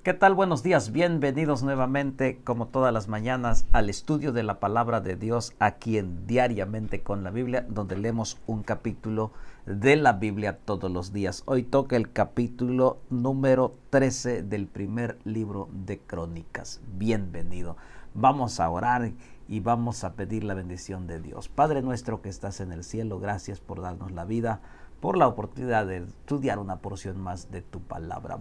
¿Qué tal? Buenos días, bienvenidos nuevamente, como todas las mañanas, al estudio de la palabra de Dios aquí en Diariamente con la Biblia, donde leemos un capítulo de la Biblia todos los días. Hoy toca el capítulo número 13 del primer libro de Crónicas. Bienvenido. Vamos a orar y vamos a pedir la bendición de Dios. Padre nuestro que estás en el cielo, gracias por darnos la vida, por la oportunidad de estudiar una porción más de tu palabra.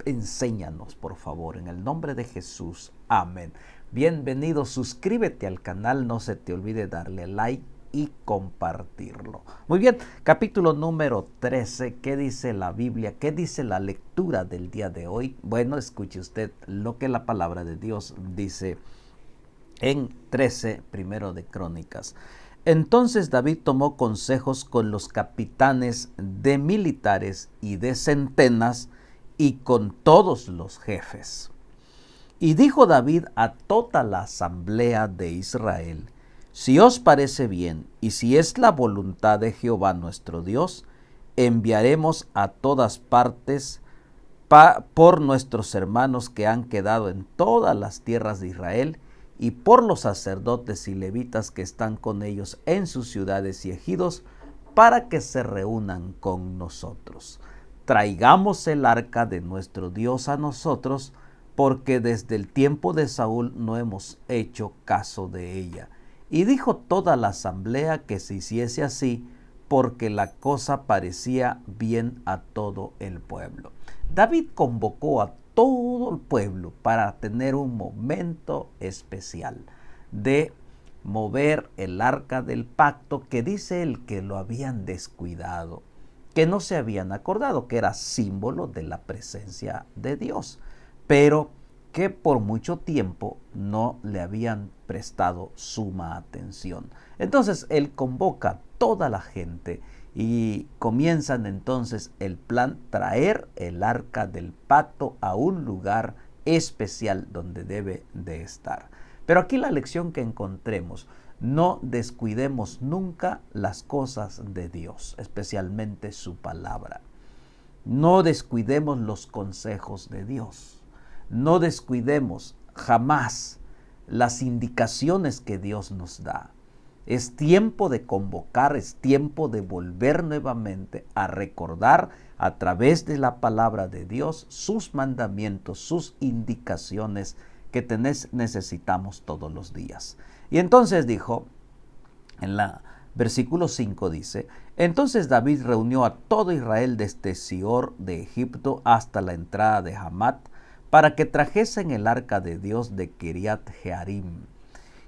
Enséñanos, por favor, en el nombre de Jesús. Amén. Bienvenido, suscríbete al canal, no se te olvide darle like y compartirlo. Muy bien, capítulo número 13, ¿qué dice la Biblia? ¿Qué dice la lectura del día de hoy? Bueno, escuche usted lo que la palabra de Dios dice en 13, primero de Crónicas. Entonces David tomó consejos con los capitanes de militares y de centenas y con todos los jefes. Y dijo David a toda la asamblea de Israel: si os parece bien y si es la voluntad de Jehová nuestro Dios, enviaremos a todas partes por nuestros hermanos que han quedado en todas las tierras de Israel, y por los sacerdotes y levitas que están con ellos en sus ciudades y ejidos, para que se reúnan con nosotros. Traigamos el arca de nuestro Dios a nosotros, porque desde el tiempo de Saúl no hemos hecho caso de ella. Y dijo toda la asamblea que se hiciese así, porque la cosa parecía bien a todo el pueblo. David convocó a todo el pueblo para tener un momento especial de mover el arca del pacto, que dice él que lo habían descuidado, que no se habían acordado, que era símbolo de la presencia de Dios, pero que por mucho tiempo no le habían prestado suma atención. Entonces él convoca a toda la gente y comienzan entonces el plan: traer el arca del pacto a un lugar especial donde debe de estar. Pero aquí la lección que encontremos: no descuidemos nunca las cosas de Dios, especialmente su palabra. No descuidemos los consejos de Dios. No descuidemos jamás las indicaciones que Dios nos da. Es tiempo de convocar, es tiempo de volver nuevamente a recordar a través de la palabra de Dios sus mandamientos, sus indicaciones que necesitamos todos los días. Y entonces dijo, en la versículo 5 dice: entonces David reunió a todo Israel desde Sior de Egipto hasta la entrada de Hamat, para que trajesen el arca de Dios de Kiriat Jearim.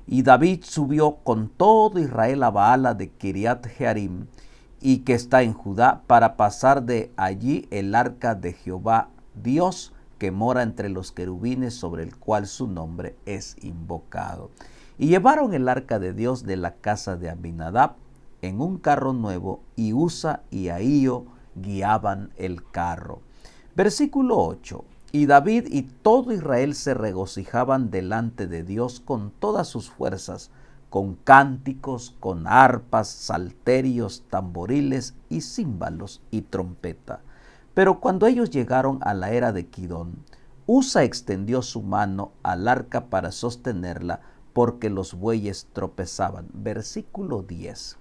Y David subió con todo Israel a Baala de Kiriat Jearim, y que está en Judá, para pasar de allí el arca de Jehová Dios, que mora entre los querubines, sobre el cual su nombre es invocado. Y llevaron el arca de Dios de la casa de Abinadab en un carro nuevo, y Usa y Ahío guiaban el carro. Versículo 8. Y David y todo Israel se regocijaban delante de Dios con todas sus fuerzas, con cánticos, con arpas, salterios, tamboriles y címbalos y trompeta. Pero cuando ellos llegaron a la era de Kidón, Usa extendió su mano al arca para sostenerla, porque los bueyes tropezaban. Versículo 10.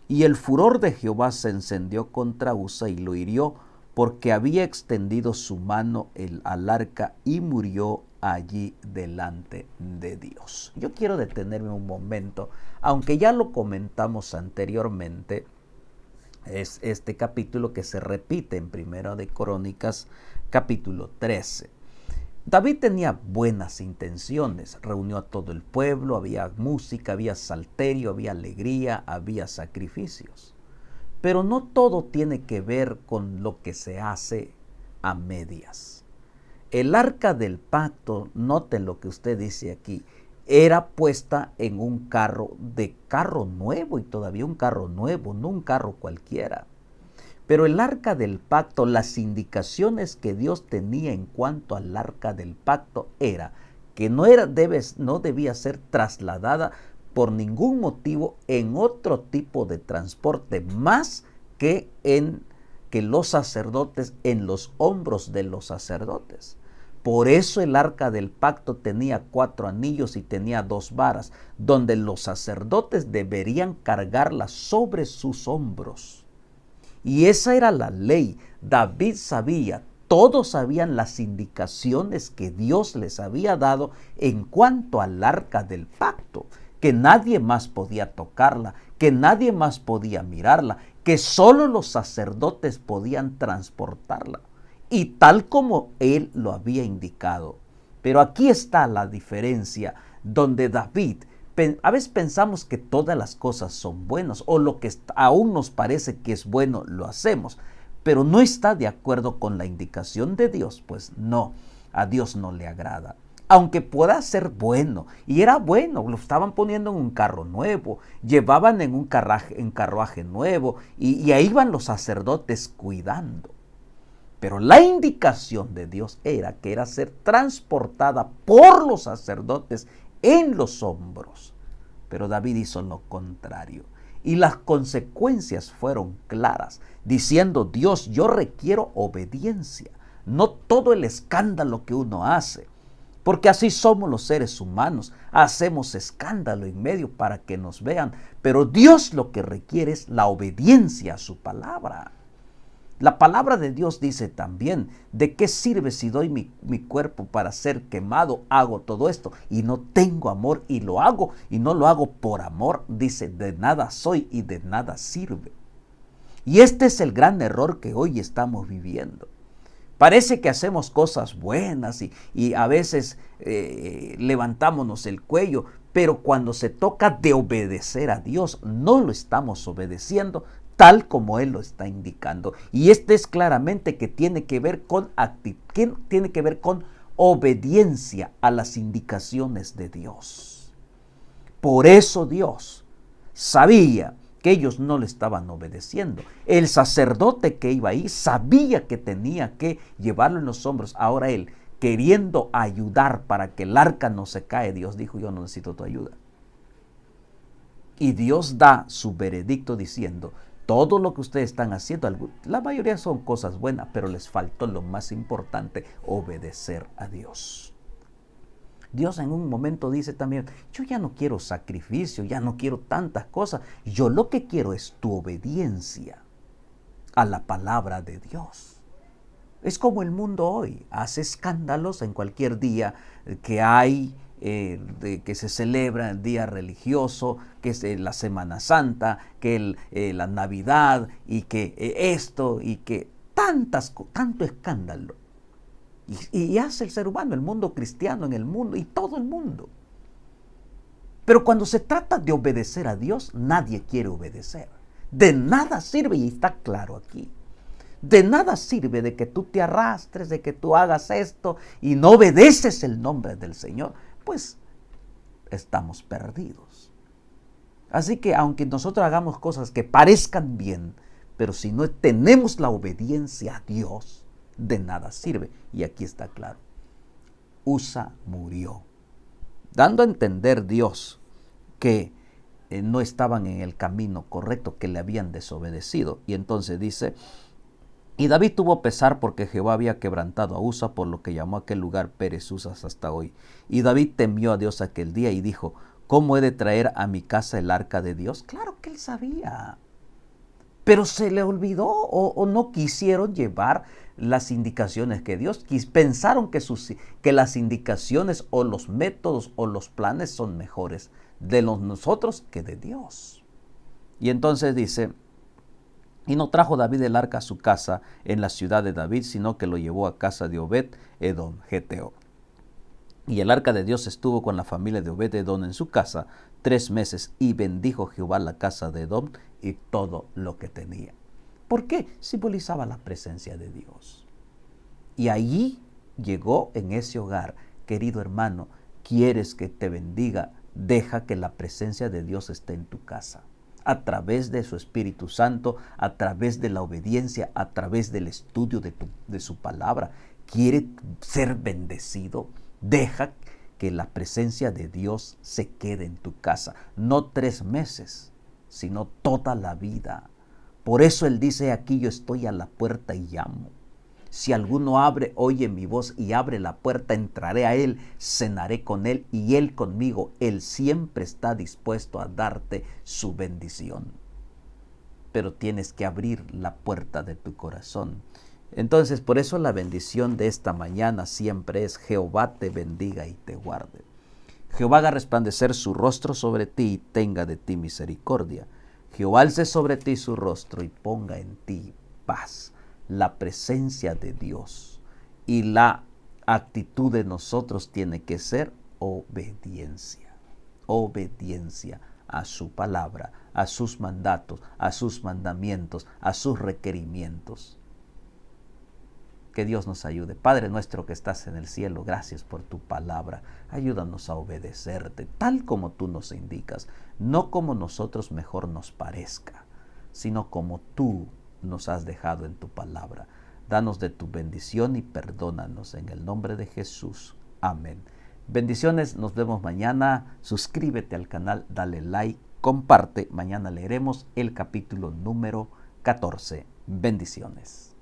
Y el furor de Jehová se encendió contra Usa y lo hirió, porque había extendido su mano al arca, y murió allí delante de Dios. Yo quiero detenerme un momento, aunque ya lo comentamos anteriormente. Es este capítulo que se repite en Primera de Crónicas, capítulo 13. David tenía buenas intenciones, reunió a todo el pueblo, había música, había salterio, había alegría, había sacrificios. Pero no todo tiene que ver con lo que se hace a medias. El arca del pacto, noten lo que usted dice aquí, era puesta en un carro nuevo, y todavía un carro nuevo, no un carro cualquiera. Pero el arca del pacto, las indicaciones que Dios tenía en cuanto al arca del pacto era que no debía ser trasladada por ningún motivo en otro tipo de transporte más que los sacerdotes, en los hombros de los sacerdotes. Por eso el arca del pacto tenía 4 anillos y tenía 2 varas, donde los sacerdotes deberían cargarla sobre sus hombros. Y esa era la ley. David sabía, todos sabían las indicaciones que Dios les había dado en cuanto al arca del pacto, que nadie más podía tocarla, que nadie más podía mirarla, que solo los sacerdotes podían transportarla, y tal como él lo había indicado. Pero aquí está la diferencia, donde David, a veces pensamos que todas las cosas son buenas, o lo que aún nos parece que es bueno lo hacemos, pero no está de acuerdo con la indicación de Dios. Pues no, a Dios no le agrada. Aunque pueda ser bueno, y era bueno, lo estaban poniendo en un carro nuevo, llevaban en un carruaje nuevo, y ahí iban los sacerdotes cuidando. Pero la indicación de Dios era que era ser transportada por los sacerdotes en los hombros. Pero David hizo lo contrario. Y las consecuencias fueron claras, diciendo: Dios, yo requiero obediencia, no todo el escándalo que uno hace. Porque así somos los seres humanos, hacemos escándalo en medio para que nos vean. Pero Dios lo que requiere es la obediencia a su palabra. La palabra de Dios dice también: ¿de qué sirve si doy mi cuerpo para ser quemado? Hago todo esto y no tengo amor, y lo hago y no lo hago por amor. Dice: de nada soy y de nada sirve. Y este es el gran error que hoy estamos viviendo. Parece que hacemos cosas buenas y a veces levantámonos el cuello, pero cuando se toca de obedecer a Dios, no lo estamos obedeciendo tal como Él lo está indicando. Y este es claramente que tiene que ver con tiene que ver con obediencia a las indicaciones de Dios. Por eso Dios sabía que ellos no le estaban obedeciendo. El sacerdote que iba ahí sabía que tenía que llevarlo en los hombros. Ahora él, queriendo ayudar para que el arca no se cae, Dios dijo: yo no necesito tu ayuda. Y Dios da su veredicto diciendo: todo lo que ustedes están haciendo, la mayoría son cosas buenas, pero les faltó lo más importante: obedecer a Dios. Dios en un momento dice también: yo ya no quiero sacrificio, ya no quiero tantas cosas. Yo lo que quiero es tu obediencia a la palabra de Dios. Es como el mundo hoy, hace escándalos en cualquier día que hay, que se celebra el día religioso, que es la Semana Santa, que la Navidad, y que esto, y que tanto escándalo. Y hace el ser humano, el mundo cristiano en el mundo y todo el mundo. Pero cuando se trata de obedecer a Dios, nadie quiere obedecer. De nada sirve, y está claro aquí. De nada sirve de que tú te arrastres, de que tú hagas esto y no obedeces el nombre del Señor. Pues estamos perdidos. Así que aunque nosotros hagamos cosas que parezcan bien, pero si no tenemos la obediencia a Dios, de nada sirve. Y aquí está claro: Usa murió, dando a entender Dios que no estaban en el camino correcto, que le habían desobedecido. Y entonces dice: y David tuvo pesar porque Jehová había quebrantado a Usa, por lo que llamó a aquel lugar Pérez Usas hasta hoy. Y David temió a Dios aquel día y dijo: ¿cómo he de traer a mi casa el arca de Dios? Claro que él sabía, pero se le olvidó o no quisieron llevar las indicaciones que Dios pensaron que las indicaciones o los métodos o los planes son mejores de nosotros que de Dios. Y entonces dice: y no trajo David el arca a su casa en la ciudad de David, sino que lo llevó a casa de Obed-Edom, geteo. Y el arca de Dios estuvo con la familia de Obed-Edom en su casa 3 meses, y bendijo Jehová la casa de Edom y todo lo que tenía. ¿Por qué? Simbolizaba la presencia de Dios. Y allí llegó en ese hogar: querido hermano, ¿quieres que te bendiga? Deja que la presencia de Dios esté en tu casa, a través de su Espíritu Santo, a través de la obediencia, a través del estudio de su palabra. ¿Quiere ser bendecido? Deja que la presencia de Dios se quede en tu casa, no 3 meses, sino toda la vida. Por eso Él dice aquí: yo estoy a la puerta y llamo. Si alguno oye mi voz y abre la puerta, entraré a él, cenaré con él y él conmigo. Él siempre está dispuesto a darte su bendición. Pero tienes que abrir la puerta de tu corazón. Entonces, por eso la bendición de esta mañana siempre es: Jehová te bendiga y te guarde. Jehová haga resplandecer su rostro sobre ti y tenga de ti misericordia. Jehová alce sobre ti su rostro y ponga en ti paz. La presencia de Dios y la actitud de nosotros tiene que ser obediencia. Obediencia a su palabra, a sus mandatos, a sus mandamientos, a sus requerimientos. Que Dios nos ayude. Padre nuestro que estás en el cielo, gracias por tu palabra. Ayúdanos a obedecerte tal como tú nos indicas, no como nosotros mejor nos parezca, sino como tú nos has dejado en tu palabra. Danos de tu bendición y perdónanos en el nombre de Jesús. Amén. Bendiciones, nos vemos mañana. Suscríbete al canal, dale like, comparte. Mañana leeremos el capítulo número 14. Bendiciones.